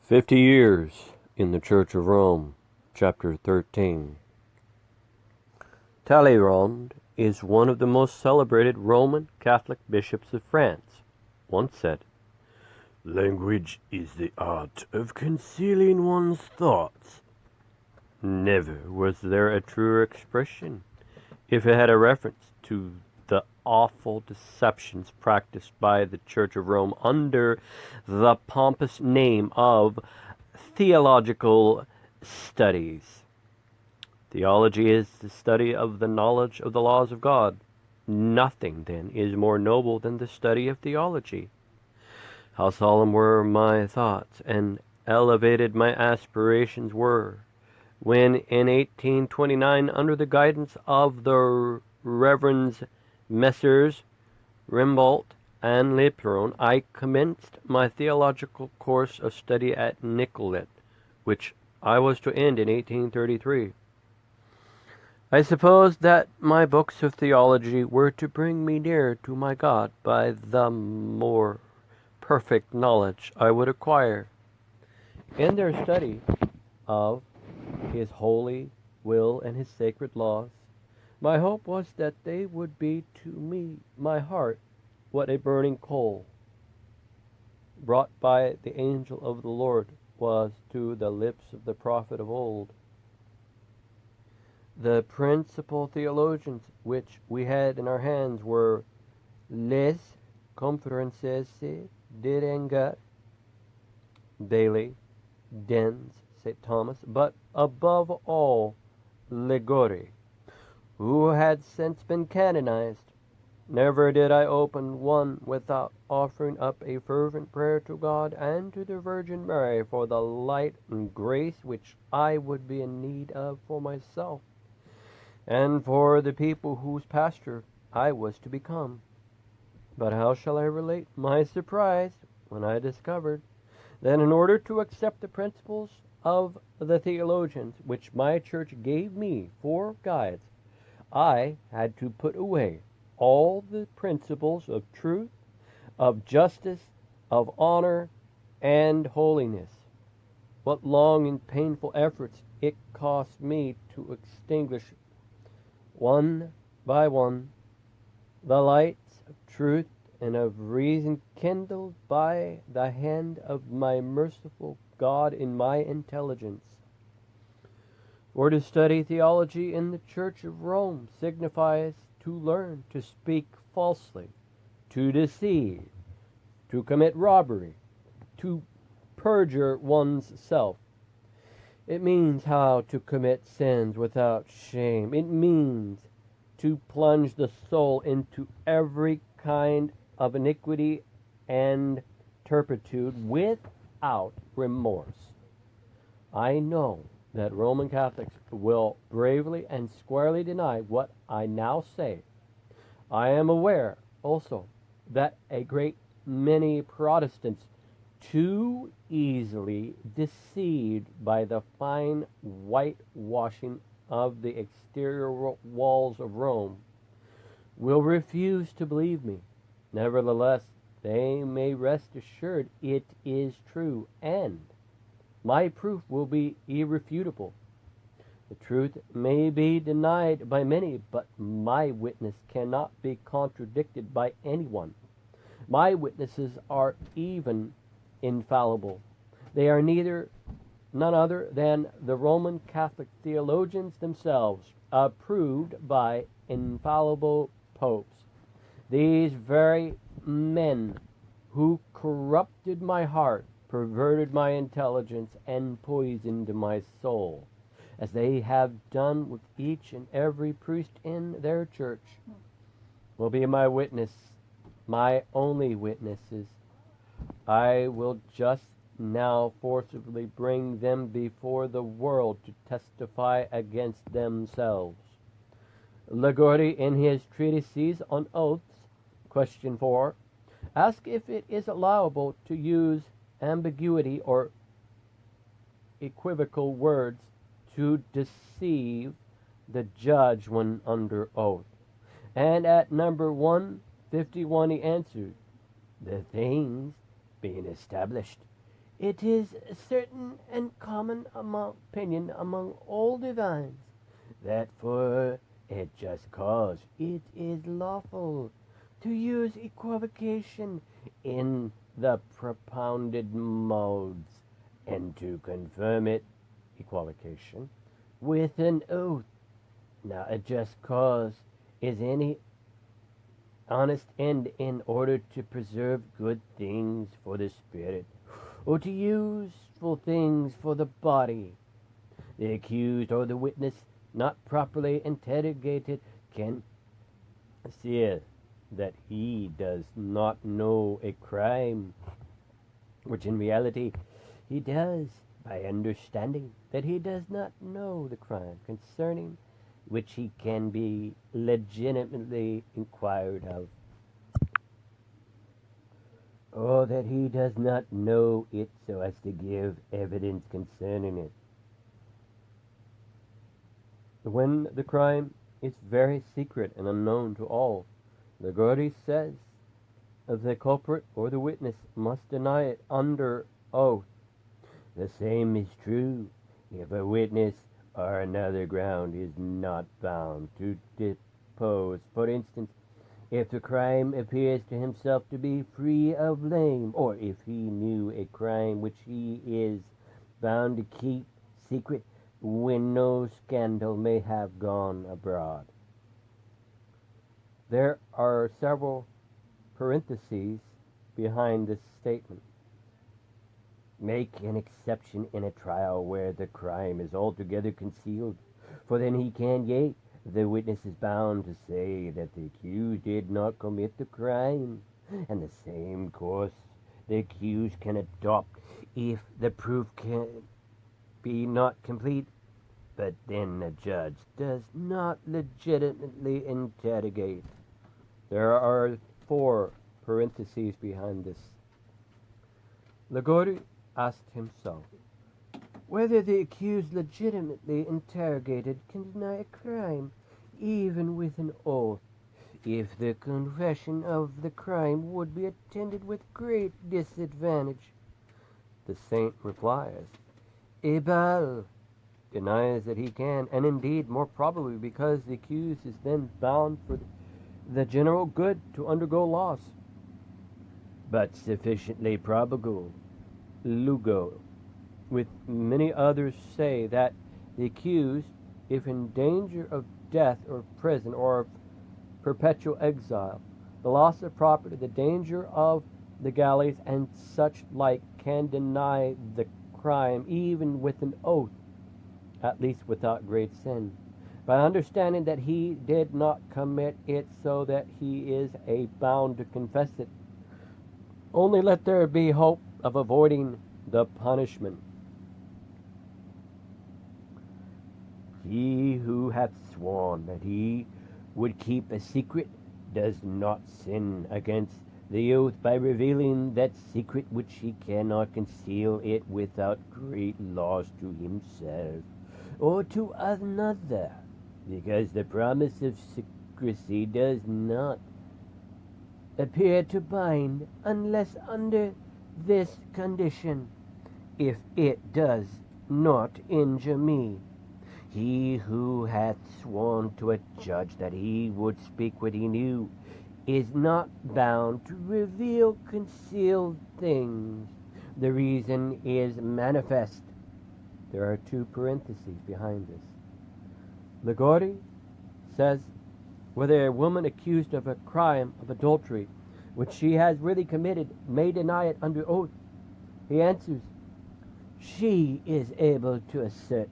50 Years in the Church of Rome, Chapter 13. Talleyrand is one of the most celebrated Roman Catholic bishops of France. Once said, "Language is the art of concealing one's thoughts." Never was there a truer expression, if it had a reference to the awful deceptions practiced by the Church of Rome under the pompous name of theological studies. Theology is the study of the knowledge of the laws of God. Nothing, then, is more noble than the study of theology. How solemn were my thoughts, and elevated my aspirations were, when in 1829, under the guidance of the Reverends Messrs. Rimbault and Leperon, I commenced my theological course of study at Nicolet, which I was to end in 1833. I supposed that my books of theology were to bring me nearer to my God by the more perfect knowledge I would acquire. In their study of His holy will and His sacred laws, my hope was that they would be to me, my heart, what a burning coal, brought by the angel of the Lord, was to the lips of the prophet of old. The principal theologians which we had in our hands were Les Conferences de Rengat, Bailey, Dens, St. Thomas, but above all Ligori, who had since been canonized. Never did I open one without offering up a fervent prayer to God and to the Virgin Mary for the light and grace which I would be in need of for myself and for the people whose pastor I was to become. But how shall I relate my surprise when I discovered that in order to accept the principles of the theologians which my church gave me for guides, I had to put away all the principles of truth, of justice, of honor, and holiness. What long and painful efforts it cost me to extinguish one by one the lights of truth and of reason kindled by the hand of my merciful God in my intelligence. For to study theology in the Church of Rome signifies to learn to speak falsely, to deceive, to commit robbery, to perjure one's self. It means how to commit sins without shame. It means to plunge the soul into every kind of iniquity and turpitude without remorse. I know that Roman Catholics will bravely and squarely deny what I now say. I am aware also that a great many Protestants, too easily deceived by the fine whitewashing of the exterior walls of Rome, will refuse to believe me. Nevertheless, they may rest assured it is true, and my proof will be irrefutable. The truth may be denied by many, but my witness cannot be contradicted by anyone. My witnesses are even infallible. They are none other than the Roman Catholic theologians themselves, approved by infallible popes. These very men who corrupted my heart, perverted my intelligence, and poisoned my soul, as they have done with each and every priest in their church, will be my witness, my only witnesses. I will just now forcibly bring them before the world to testify against themselves. Ligori, in his treatises on oaths, question 4, asks if it is allowable to use ambiguity or equivocal words to deceive the judge when under oath. And at number 151 he answered, "The things being established It is a certain and common opinion among all divines that for a just cause it is lawful to use equivocation in the propounded modes, and to confirm it, equivocation, with an oath. Now, a just cause is any honest end in order to preserve good things for the spirit, or to useful things for the body. The accused or the witness, not properly interrogated, can see that he does not know a crime, which in reality he does, by understanding that he does not know the crime concerning which he can be legitimately inquired of, or that he does not know it so as to give evidence concerning it. When the crime is very secret and unknown to all, the Gordy says the culprit or the witness must deny it under oath. The same is true if a witness or another ground is not bound to depose. For instance, if the crime appears to himself to be free of blame, or if he knew a crime which he is bound to keep secret when no scandal may have gone abroad. There are several parentheses behind this statement. Make an exception in a trial where the crime is altogether concealed, for then he can, yea, the witness is bound to say that the accused did not commit the crime, and the same course the accused can adopt if the proof can be not complete. But then the judge does not legitimately interrogate. There are 4 parentheses behind this. Lagori asked himself whether the accused legitimately interrogated can deny a crime, even with an oath, if the confession of the crime would be attended with great disadvantage. The saint replies, Ebal denies that he can, and indeed more probably because the accused is then bound for the general good to undergo loss, but sufficiently probable, Lugo, with many others, say that the accused, if in danger of death or prison or of perpetual exile, the loss of property, the danger of the galleys, and such like, can deny the crime even with an oath, at least without great sin, by understanding that he did not commit it, so that he is bound to confess it. Only let there be hope of avoiding the punishment. He who hath sworn that he would keep a secret does not sin against the oath by revealing that secret which he cannot conceal it without great loss to himself or to another, because the promise of secrecy does not appear to bind unless under this condition: if it does not injure me. He who hath sworn to a judge that he would speak what he knew is not bound to reveal concealed things. The reason is manifest. There are 2 parentheses behind this. Lagori says whether a woman accused of a crime of adultery which she has really committed may deny it under oath. He answers, she is able to assert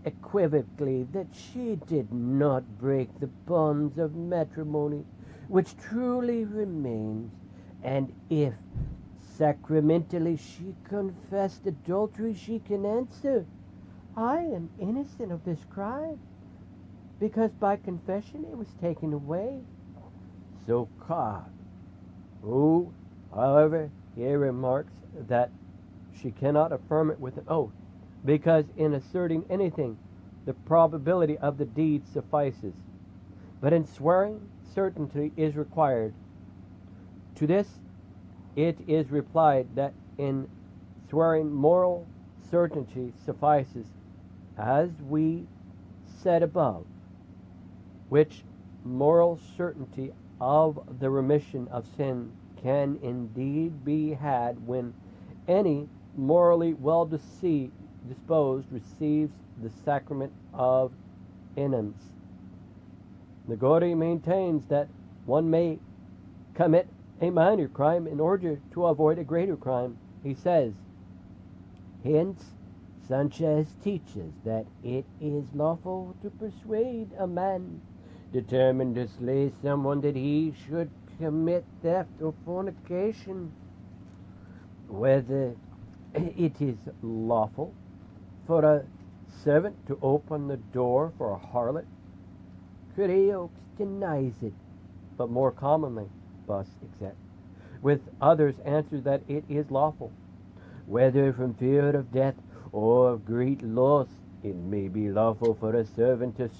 equivocally that she did not break the bonds of matrimony which truly remains, and if sacramentally she confessed adultery, she can answer, I am innocent of this crime, because by confession it was taken away. So God, who, however, here remarks that she cannot affirm it with an oath, because in asserting anything, the probability of the deed suffices. But in swearing, certainty is required. To this it is replied that in swearing moral certainty suffices, as we said above, which moral certainty of the remission of sin can indeed be had when any morally well disposed receives the sacrament of penance. Nagori maintains that one may commit a minor crime in order to avoid a greater crime. He says, hence Sanchez teaches that it is lawful to persuade a man determined to slay someone that he should commit theft or fornication, whether it is lawful for a servant to open the door for a harlot. Creox denies it, but more commonly, thus except, with others answer that it is lawful, whether from fear of death or of great loss. It may be lawful for a servant to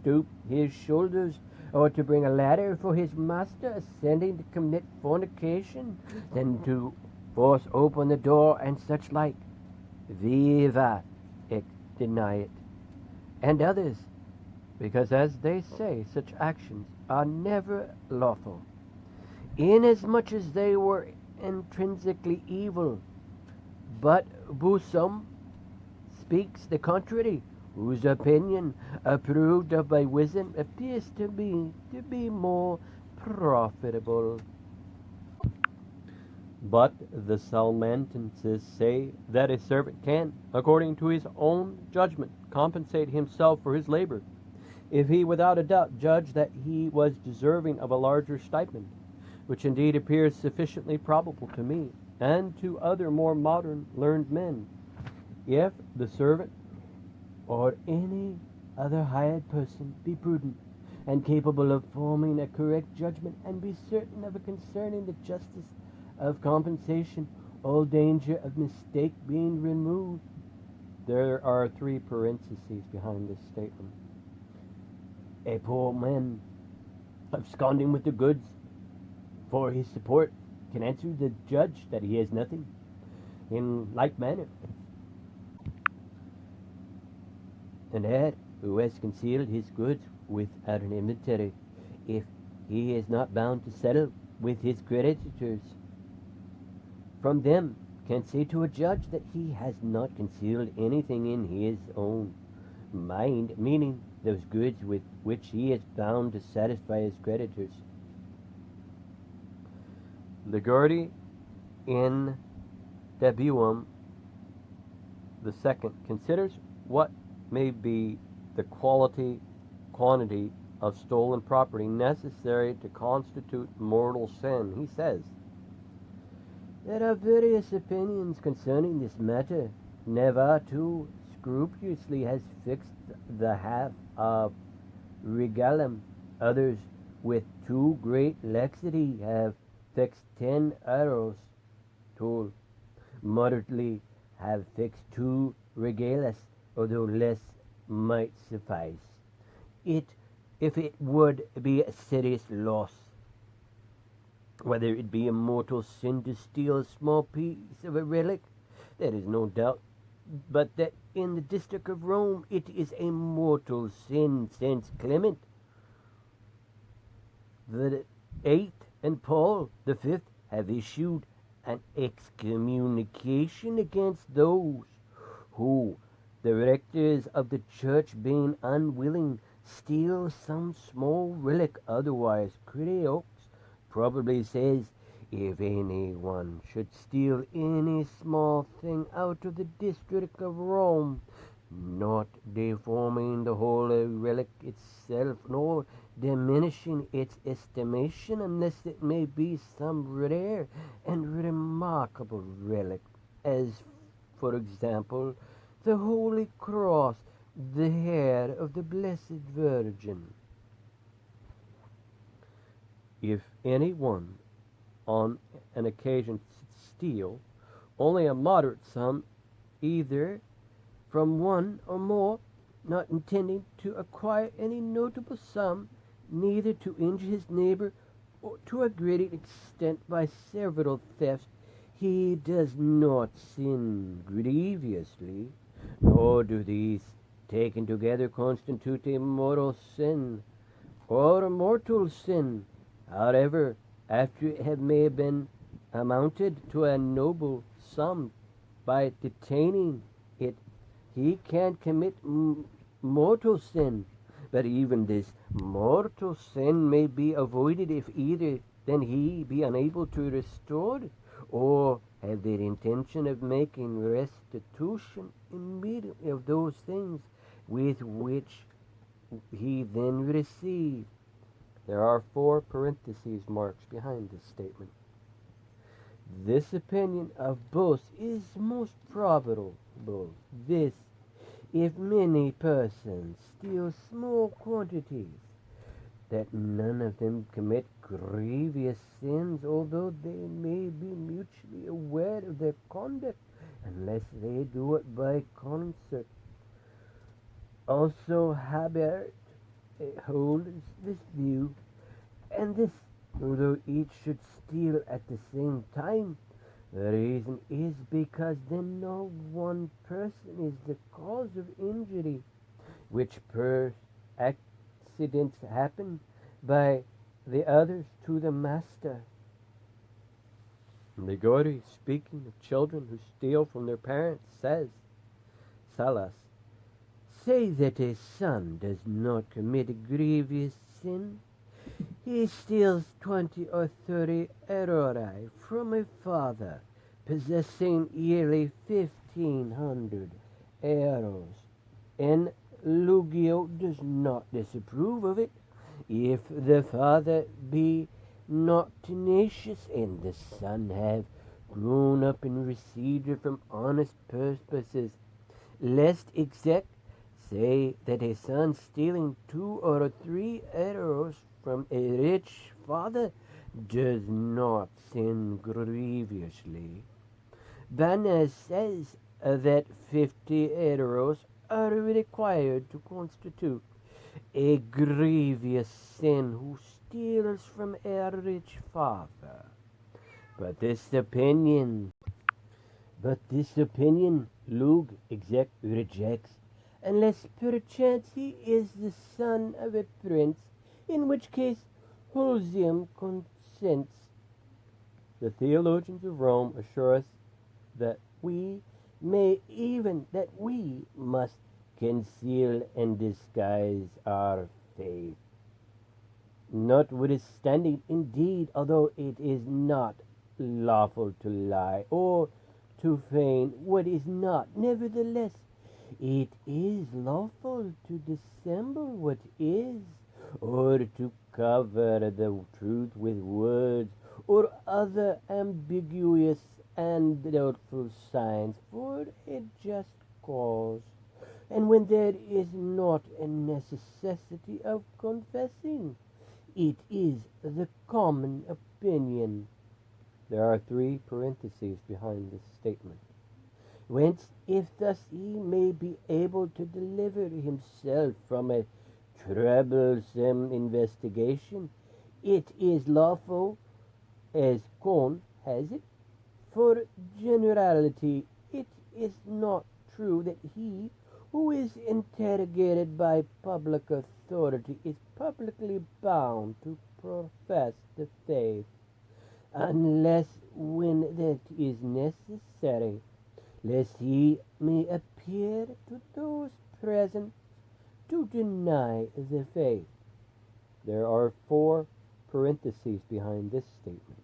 stoop his shoulders, or to bring a ladder for his master ascending to commit fornication, than to force open the door and such like. Viva ex deny it. And others, because as they say, such actions are never lawful, inasmuch as they were intrinsically evil. But Busum speaks the contrary, whose opinion, approved of by wisdom, appears to be more profitable. But the Salmantenses say that a servant can, according to his own judgment, compensate himself for his labor, if he without a doubt judge that he was deserving of a larger stipend, which indeed appears sufficiently probable to me, and to other more modern learned men. If the servant or any other hired person be prudent and capable of forming a correct judgment, and be certain of it concerning the justice of compensation, all danger of mistake being removed. There are 3 parentheses behind this statement. A poor man absconding with the goods for his support can answer the judge that he has nothing. In like manner, an heir who has concealed his goods without an inventory, if he is not bound to settle with his creditors, from them can say to a judge that he has not concealed anything in his own mind, meaning those goods with which he is bound to satisfy his creditors. Ligurdi in Debuum the second considers what may be the quantity of stolen property necessary to constitute mortal sin. He says, there are various opinions concerning this matter. Never too scrupulously has fixed the half of regalum. Others, with too great laxity, have fixed 10 arrows. Toll. Moderately have fixed 2 regalas, although less might suffice. If it would be a serious loss, whether it be a mortal sin to steal a small piece of a relic, there is no doubt but that in the district of Rome it is a mortal sin, since Clement the 8th and Paul the 5th have issued an excommunication against those who, the rectors of the church being unwilling, steal some small relic. Otherwise, Creox probably says, if anyone should steal any small thing out of the district of Rome, not deforming the holy relic itself, nor diminishing its estimation, unless it may be some rare and remarkable relic, as, for example, the Holy Cross, the hair of the Blessed Virgin. If any one on an occasion steal only a moderate sum, either from one or more, not intending to acquire any notable sum, neither to injure his neighbor or to a great extent by several thefts, he does not sin grievously, nor do these taken together constitute a mortal sin, or a mortal sin. However, after it have may have been amounted to a noble sum by detaining it, he can commit mortal sin. But even this mortal sin may be avoided if either then he be unable to restore it, or have the intention of making restitution immediately of those things with which he then received. There are 4 parentheses marks behind this statement. This opinion of both is most probable. This, if many persons steal small quantities, that none of them commit grievous sins, although they may be mutually aware of their conduct, unless they do it by concert. Also, Habert holds this view, and this, although each should steal at the same time, the reason is because then no one person is the cause of injury, which accidents happen by the others to the master. Ligori, speaking of children who steal from their parents, says, Salas, say that a son does not commit a grievous sin. He steals 20 or 30 aurei from a father possessing yearly 1,500 euros, and Lugio does not disapprove of it, if the father be not tenacious, and the son have grown up and received it from honest purposes, lest exact say that a son stealing 2 or 3 euros from a rich father does not sin grievously. Banner says that 50 euros are required to constitute a grievous sin who steals from a rich father. But this opinion Lug exec rejects, unless perchance he is the son of a prince, in which case Holzium consents. The theologians of Rome assure us that we must conceal and disguise our faith. Notwithstanding, indeed, although it is not lawful to lie or to feign what is not, nevertheless it is lawful to dissemble what is, or to cover the truth with words or other ambiguous and doubtful signs for a just cause, and when there is not a necessity of confessing. It is the common opinion. There are 3 parentheses behind this statement. Whence, if thus he may be able to deliver himself from a troublesome investigation, it is lawful, as Kohn has it. For generality, it is not true that he who is interrogated by public authority is publicly bound to profess the faith, unless when that is necessary, lest he may appear to those present to deny the faith. There are 4 parentheses behind this statement.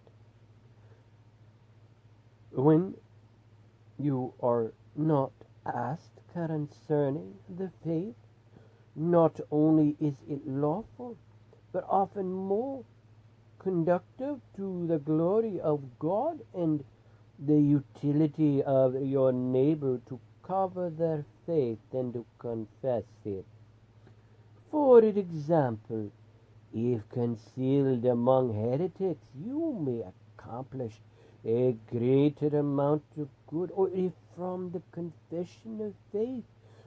When you are not asked concerning the faith, not only is it lawful, but often more conducive to the glory of God and the utility of your neighbor to cover their faith than to confess it. For example, if concealed among heretics, you may accomplish a greater amount of good, or if from the confession of faith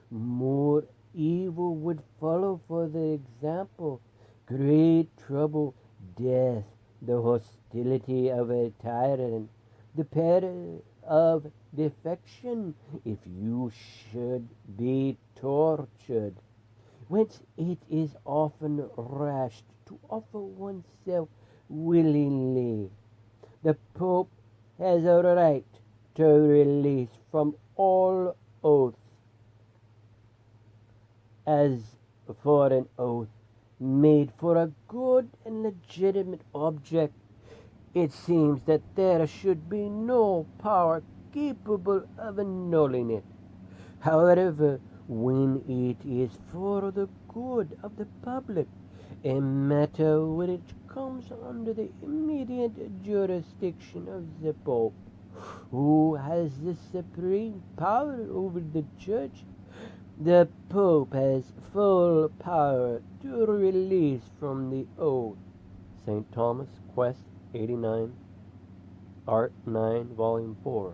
more evil would follow. For the example, great trouble, death, the hostility of a tyrant, the peril of defection if you should be tortured, whence it is often rash to offer oneself willingly. The Pope has a right to release from all oaths, as for an oath made for a good and legitimate object. It seems that there should be no power capable of annulling it. However, when it is for the good of the public, a matter which comes under the immediate jurisdiction of the Pope, who has the supreme power over the Church, the Pope has full power to release from the oath. St. Thomas, Quest 89, Art 9, Volume 4.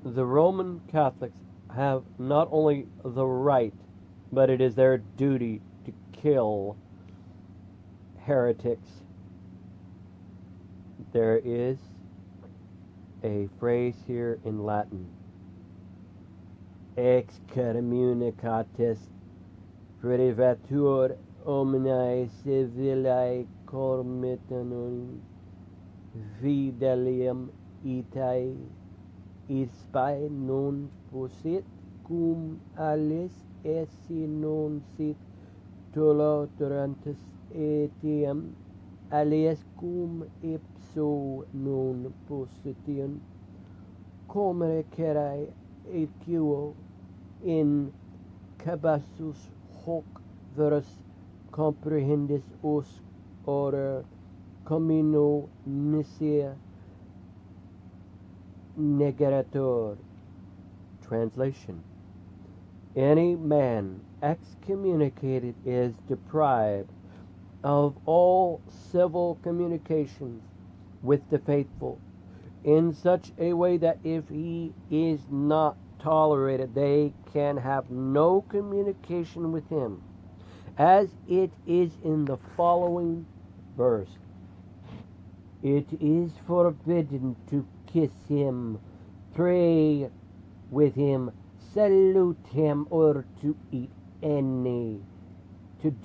The Roman Catholics have not only the right, but it is their duty to kill heretics. There is a phrase here in Latin: excommunicatis privatur omni civilae cormitanorum fidelium itae ispae non possit cum aliis esse non sit tolerantis etiam alias cum ipso non positium comere cerae et quo in cabassus hoc verus comprehendis os ora comino missia negarator. Translation: any man excommunicated is deprived of all civil communications with the faithful, in such a way that if he is not tolerated, they can have no communication with him, as it is in the following verse: it is forbidden to kiss him, pray with him, salute him, or to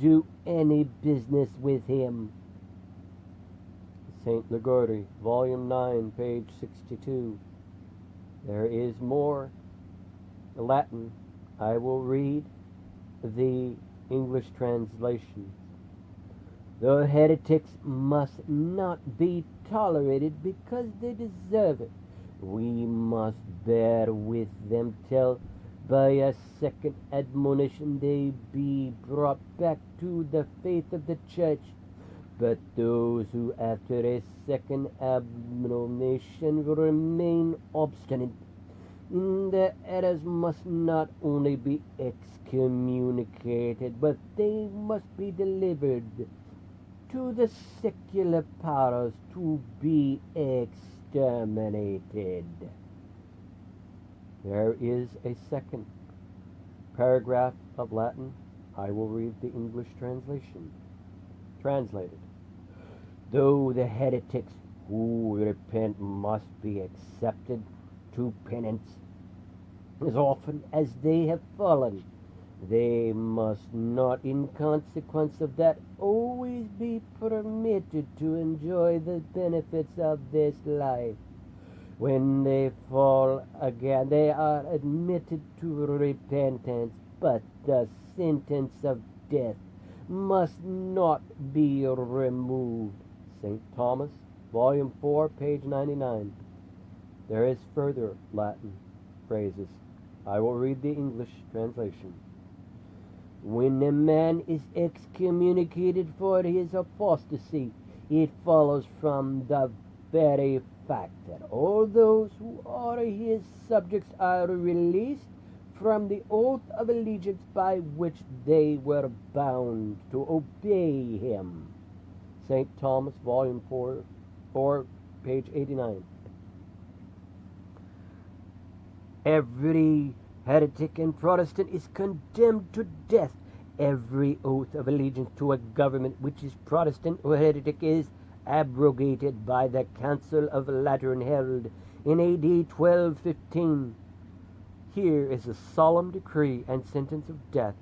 do any business with him. St. Ligori, Volume 9, page 62. There is more Latin. I will read the English translation. The heretics must not be tolerated because they deserve it. We must bear with them till by a second admonition they be brought back to the faith of the Church. But those who after a second admonition remain obstinate in their errors must not only be excommunicated, but they must be delivered to the secular powers to be exterminated. There is a second paragraph of Latin. I will read the English translation. Translated: though the heretics who repent must be accepted to penance as often as they have fallen, they must not, in consequence of that, always be permitted to enjoy the benefits of this life. When they fall again, they are admitted to repentance, but the sentence of death must not be removed. St. Thomas, Volume 4, page 99. There is further Latin phrases. I will read the English translation. When a man is excommunicated for his apostasy, it follows from the very fact that all those who are his subjects are released from the oath of allegiance by which they were bound to obey him. St. Thomas, Volume 4, page 89. Every heretic and Protestant is condemned to death. Every oath of allegiance to a government which is Protestant or heretic is abrogated by the Council of Lateran held in A.D. 1215. Here is a solemn decree and sentence of death,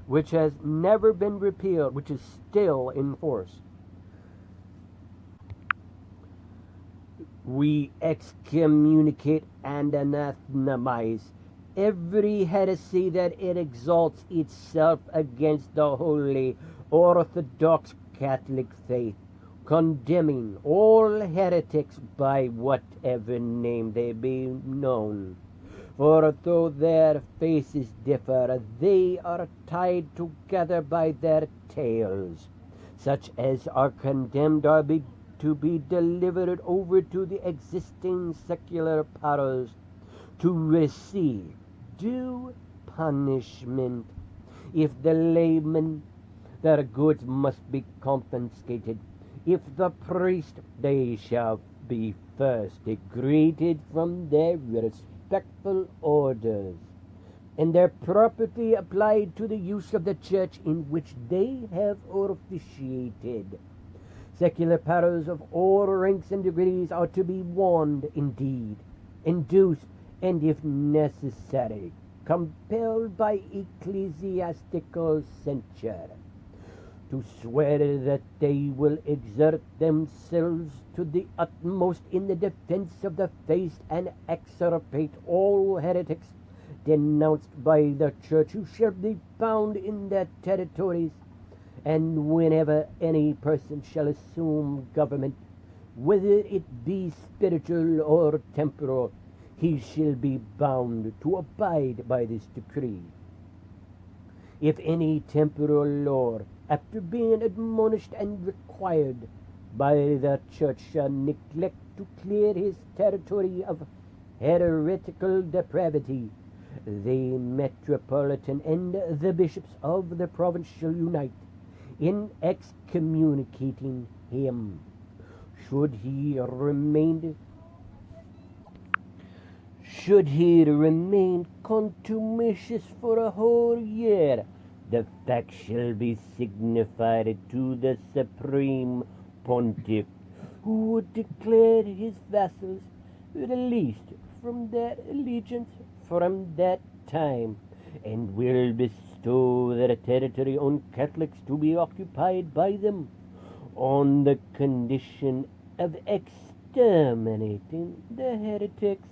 which has never been repealed, which is still in force. We excommunicate and anathemize every heresy that it exalts itself against the holy Orthodox Catholic faith, condemning all heretics by whatever name they be known. For though their faces differ, they are tied together by their tails. Such as are condemned are to be delivered over to the existing secular powers to receive due punishment. If the laymen, their goods must be confiscated. If the priest, they shall be first degraded from their respectful orders, and their property applied to the use of the church in which they have officiated. Secular powers of all ranks and degrees are to be warned, indeed, induced, and if necessary, compelled by ecclesiastical censure, to swear that they will exert themselves to the utmost in the defense of the faith and extirpate all heretics denounced by the church who shall be found in their territories. And whenever any person shall assume government, whether it be spiritual or temporal, he shall be bound to abide by this decree. If any temporal lord, after being admonished and required by the church, shall neglect to clear his territory of heretical depravity, the metropolitan and the bishops of the province shall unite in excommunicating him. Should he remain contumacious for a whole year, the fact shall be signified to the Supreme Pontiff, who would declare his vassals released from their allegiance from that time, and will bestow their territory on Catholics to be occupied by them, on the condition of exterminating the heretics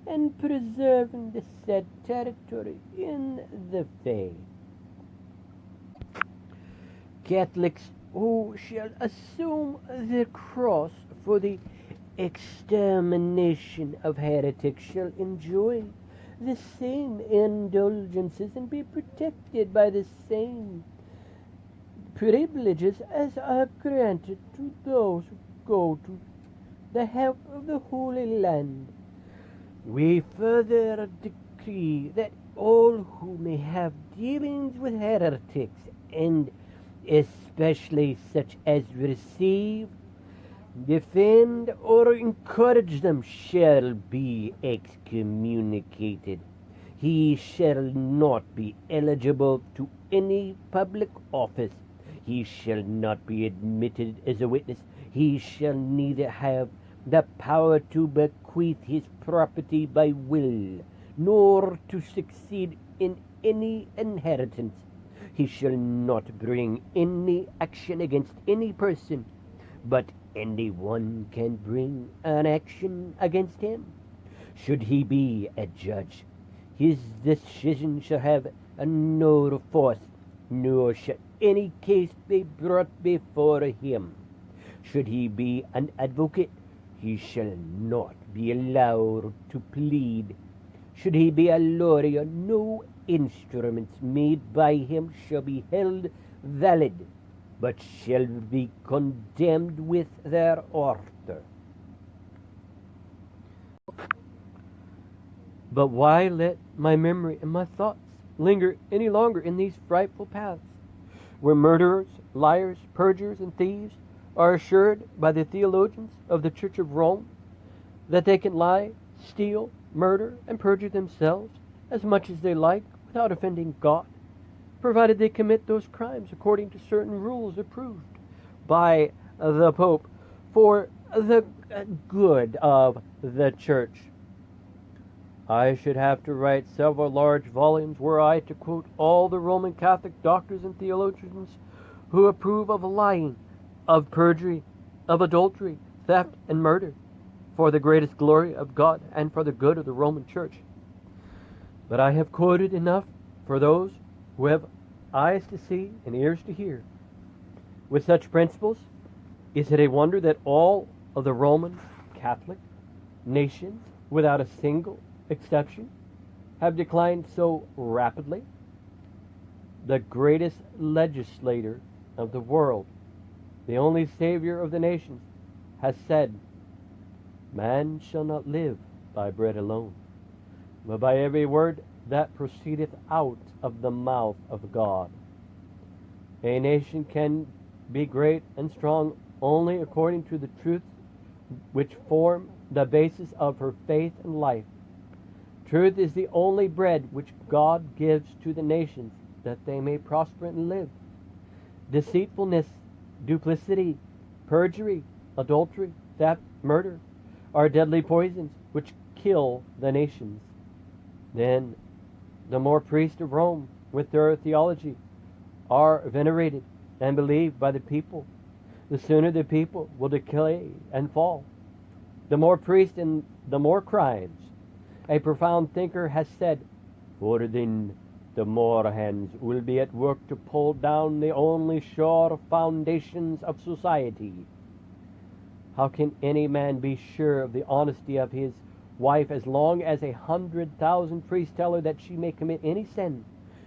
and preserving the said territory in the faith. Catholics who shall assume the cross for the extermination of heretics shall enjoy the same indulgences and be protected by the same privileges as are granted to those who go to the help of the Holy Land. We further decree that all who may have dealings with heretics, and especially such as receive, defend, or encourage them, shall be excommunicated. He shall not be eligible to any public office. He shall not be admitted as a witness. He shall neither have the power to bequeath his property by will, nor to succeed in any inheritance. He shall not bring any action against any person, but anyone can bring an action against him. Should he be a judge, his decision shall have no force, nor shall any case be brought before him. Should he be an advocate, he shall not be allowed to plead. Should he be a lawyer, no instruments made by him shall be held valid, but shall be condemned with their author. But why let my memory and my thoughts linger any longer in these frightful paths, where murderers, liars, perjurers, and thieves are assured by the theologians of the Church of Rome that they can lie, steal, murder, and perjure themselves as much as they like without offending God, provided they commit those crimes according to certain rules approved by the Pope for the good of the church. I should have to write several large volumes were I to quote all the Roman Catholic doctors and theologians who approve of lying, of perjury, of adultery, theft, and murder, for the greatest glory of God and for the good of the Roman Church. But I have quoted enough for those who have eyes to see and ears to hear. With such principles, is it a wonder that all of the Roman Catholic nations, without a single exception, have declined so rapidly? The greatest legislator of the world, the only Savior of the nations, has said, "Man shall not live by bread alone, but by every word that proceedeth out of the mouth of God." A nation can be great and strong only according to the truths which form the basis of her faith and life. Truth is the only bread which God gives to the nations that they may prosper and live. Deceitfulness, duplicity, perjury, adultery, theft, murder are deadly poisons which kill the nations. Then the more priests of Rome, with their theology, are venerated and believed by the people, the sooner the people will decay and fall. The more priests and the more crimes. A profound thinker has said, "For then the more hands will be at work to pull down the only sure foundations of society." How can any man be sure of the honesty of his wife as long as 100,000 priests tell her that she may commit any sin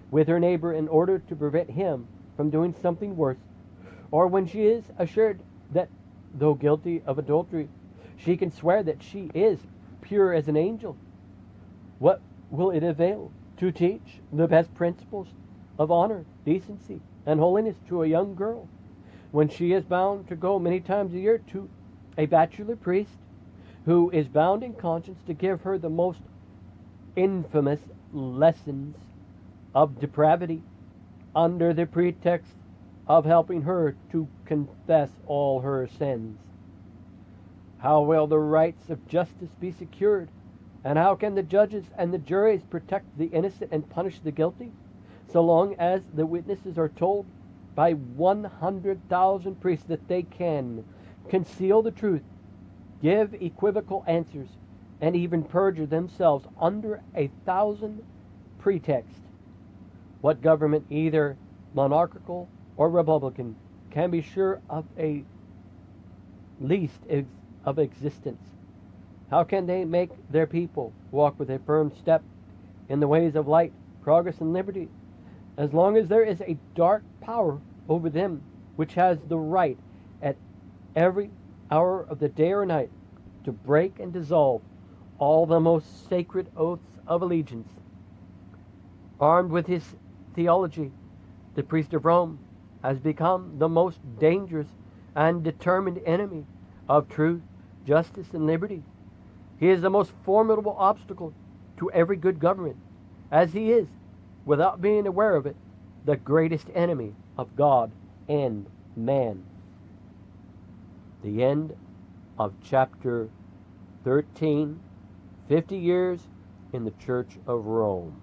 with her neighbor in order to prevent him from doing something worse, or when she is assured that, though guilty of adultery, she can swear that she is pure as an angel? What will it avail to teach the best principles of honor, decency, and holiness to a young girl when she is bound to go many times a year to a bachelor priest who is bound in conscience to give her the most infamous lessons of depravity under the pretext of helping her to confess all her sins? How will the rights of justice be secured? And how can the judges and the juries protect the innocent and punish the guilty, so long as the witnesses are told by 100,000 priests that they can conceal the truth, give equivocal answers, and even perjure themselves under 1,000 pretexts? What government, either monarchical or republican, can be sure of a least of existence? How can they make their people walk with a firm step in the ways of light, progress, and liberty, as long as there is a dark power over them which has the right at every hour of the day or night to break and dissolve all the most sacred oaths of allegiance? Armed with his theology, the priest of Rome has become the most dangerous and determined enemy of truth, justice, and liberty. He is the most formidable obstacle to every good government, as he is, without being aware of it, the greatest enemy of God and man. The end of chapter 13, 50 Years in the Church of Rome.